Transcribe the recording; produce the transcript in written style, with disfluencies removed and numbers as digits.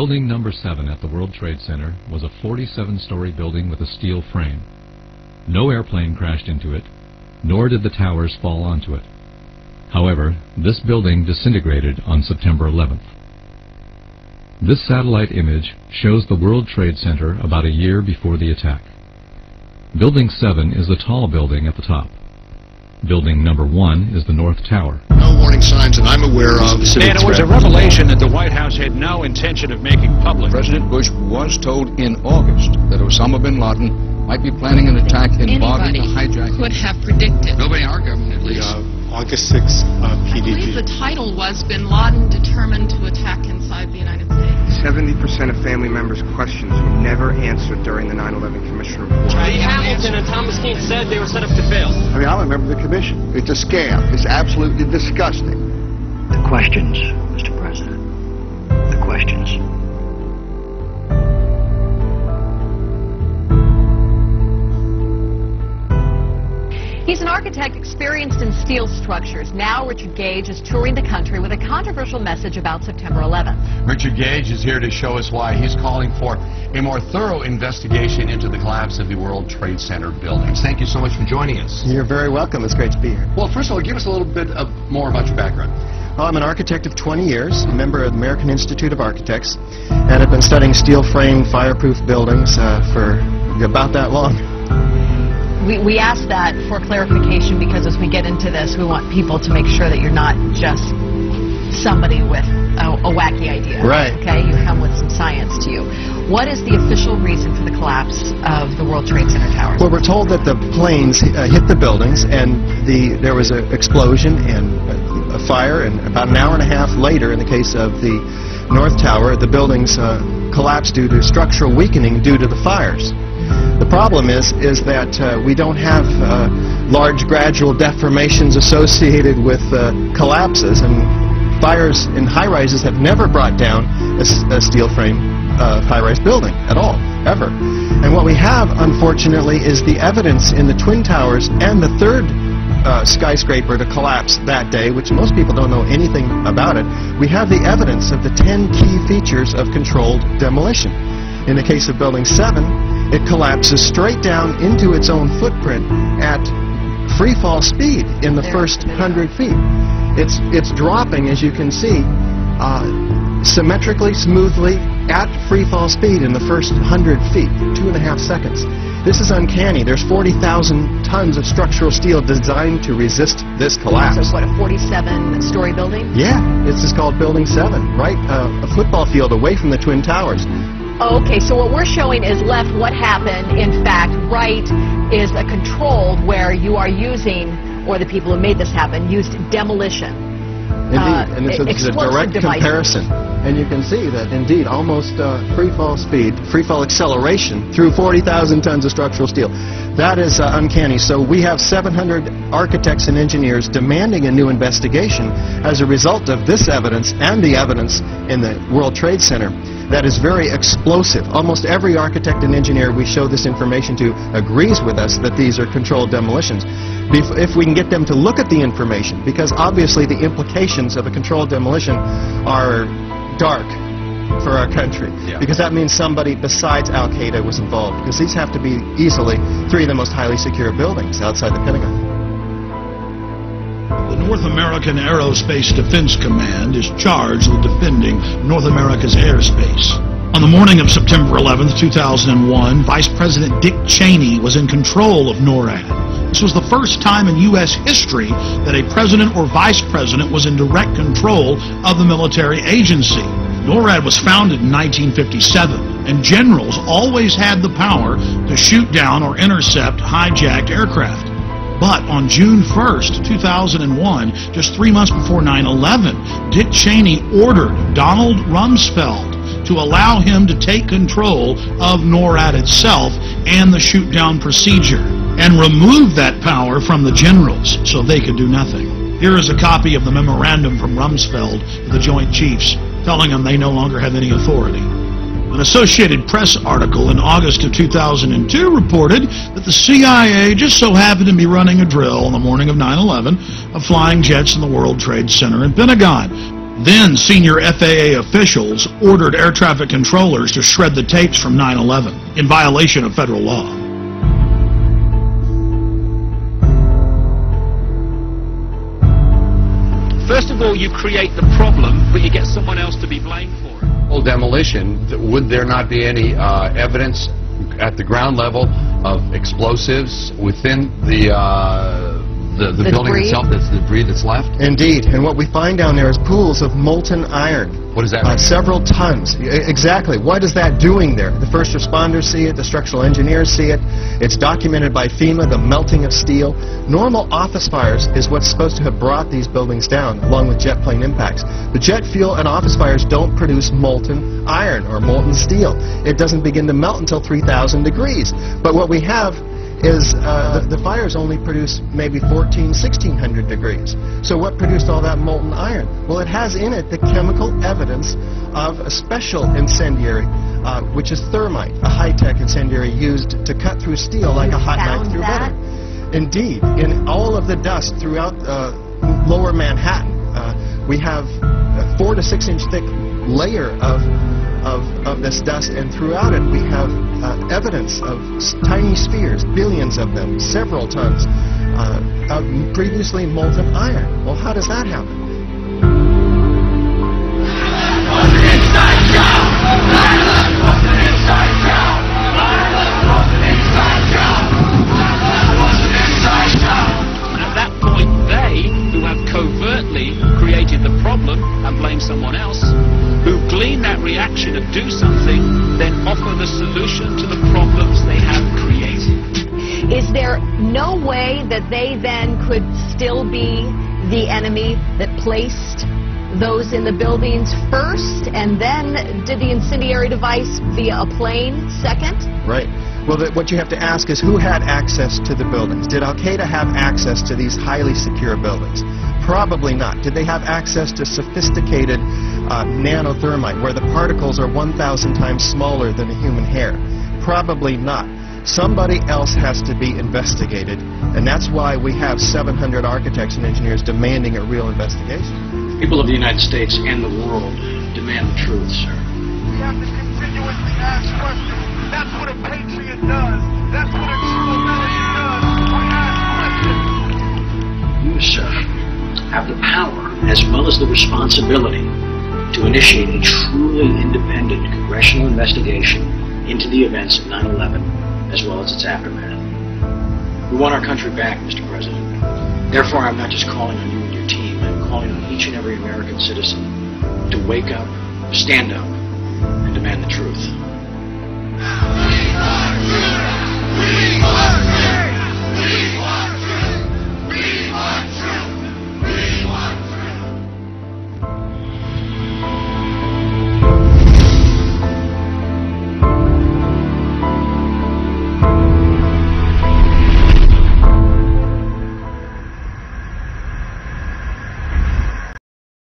Building number 7 at the World Trade Center was a 47-story building with a steel frame. No airplane crashed into it, nor did the towers fall onto it. However, this building disintegrated on September 11th. This satellite image shows the World Trade Center about a year before the attack. Building 7 is the tall building at the top. Building number 1 is the North Tower. No warning signs that I'm aware of. And it was a revelation that the White House had no intention of making public. President Bush was told in August that Osama bin Laden might be planning an attack involving a hijack. Could have predicted. Nobody in our government, at least. August 6th I believe the title was Bin Laden Determined to Attack Inside the United States. 70% of family members' questions were never answered during the 9/11 Commission report. Hamilton and Thomas Keane said they were set up to fail. I mean, I remember the commission. It's a scam. It's absolutely disgusting. The questions, Mr. President. The questions. He's an architect experienced in steel structures. Now Richard Gage is touring the country with a controversial message about September 11th. Richard Gage is here to show us why he's calling for a more thorough investigation into the collapse of the World Trade Center buildings. Thank you so much for joining us. You're very welcome. It's great to be here. Well, first of all, give us a little bit more about your background. Well, I'm an architect of 20 years, a member of the American Institute of Architects, and I've been studying steel frame, fireproof buildings for about that long. We ask that for clarification because as we get into this, we want people to make sure that you're not just somebody with a wacky idea. Right. Okay, you come with some science to you. What is the official reason for the collapse of the World Trade Center towers? Well, we're told that the planes hit the buildings and there was an explosion and a fire, and about an hour and a half later, in the case of the North Tower, the buildings collapsed due to structural weakening due to the fires. The problem is that we don't have large gradual deformations associated with collapses, and fires in high-rises have never brought down a steel frame high-rise building at all, ever. And what we have, unfortunately, is the evidence in the Twin Towers and the third skyscraper to collapse that day, which most people don't know anything about it. We have the evidence of the 10 key features of controlled demolition. In the case of Building 7, it collapses straight down into its own footprint at free fall speed in the first 100 feet. It's dropping, as you can see, symmetrically, smoothly, at free fall speed in the first 100 feet, 2.5 seconds. This is uncanny. There's 40,000 tons of structural steel designed to resist this collapse. So what, a 47-story building? Yeah, this is called Building 7, right? A football field away from the Twin Towers. Okay, so what we're showing is left what happened. In fact, right is a controlled where you are using, or the people who made this happen, used demolition. Indeed, and this is a direct comparison. And you can see that, indeed, almost free fall speed, free fall acceleration through 40,000 tons of structural steel. That is uncanny. So we have 700 architects and engineers demanding a new investigation as a result of this evidence and the evidence in the World Trade Center. That is very explosive. Almost every architect and engineer we show this information to agrees with us that these are controlled demolitions. If we can get them to look at the information, because obviously the implications of a controlled demolition are dark for our country, because that means somebody besides Al-Qaeda was involved, because these have to be easily 3 of the most highly secure buildings outside the Pentagon. The North American Aerospace Defense Command is charged with defending North America's airspace. On the morning of September 11th, 2001, Vice President Dick Cheney was in control of NORAD. This was the first time in U.S. history that a president or vice president was in direct control of the military agency. NORAD was founded in 1957, and generals always had the power to shoot down or intercept hijacked aircraft. But on June 1st, 2001, just 3 months before 9/11, Dick Cheney ordered Donald Rumsfeld to allow him to take control of NORAD itself and the shoot-down procedure, and remove that power from the generals so they could do nothing. Here is a copy of the memorandum from Rumsfeld to the Joint Chiefs, telling them they no longer have any authority. An Associated Press article in August of 2002 reported that the CIA just so happened to be running a drill on the morning of 9/11 of flying jets in the World Trade Center and Pentagon. Then senior FAA officials ordered air traffic controllers to shred the tapes from 9/11 in violation of federal law. First of all, you create the problem, but you get someone else to be blamed for it. Well, demolition, would there not be any evidence at the ground level of explosives within the building debris itself? That's the debris that's left? Indeed, and what we find down there is pools of molten iron. What does that mean? Several tons. Exactly. What is that doing there? The first responders see it, the structural engineers see it. It's documented by FEMA, the melting of steel. Normal office fires is what's supposed to have brought these buildings down, along with jet plane impacts. The jet fuel and office fires don't produce molten iron or molten steel. It doesn't begin to melt until 3,000 degrees. But what we have is the fires only produce maybe 1,600 degrees. So what produced all that molten iron? Well, it has in it the chemical evidence of a special incendiary, which is thermite, a high-tech incendiary used to cut through steel like a hot knife through butter. Indeed, in all of the dust throughout lower Manhattan, we have a 4 to 6 inch thick layer of this dust, and throughout it we have evidence of tiny spheres, billions of them, several tons of previously molten iron. Well, how does that happen? And at that point, they, who have covertly created the problem and blame someone else, who glean that reaction and do something, then offer the solution to the problems they have created. Is there no way that they then could still be the enemy that placed those in the buildings first and then did the incendiary device via a plane second? Right. Well, what you have to ask is who had access to the buildings? Did Al-Qaeda have access to these highly secure buildings? Probably not. Did they have access to sophisticated nanothermite, where the particles are 1,000 times smaller than a human hair? Probably not. Somebody else has to be investigated, and that's why we have 700 architects and engineers demanding a real investigation. People of the United States and the world demand the truth, sir. We have to continuously ask questions. That's what a patriot does. That's what a true American does. We ask questions. You, sir, have the power as well as the responsibility to initiate a truly independent congressional investigation into the events of 9/11 as well as its aftermath. We want our country back, Mr. President. Therefore, I'm not just calling on you and your team. I'm calling on each and every American citizen to wake up, stand up, and demand the truth. We are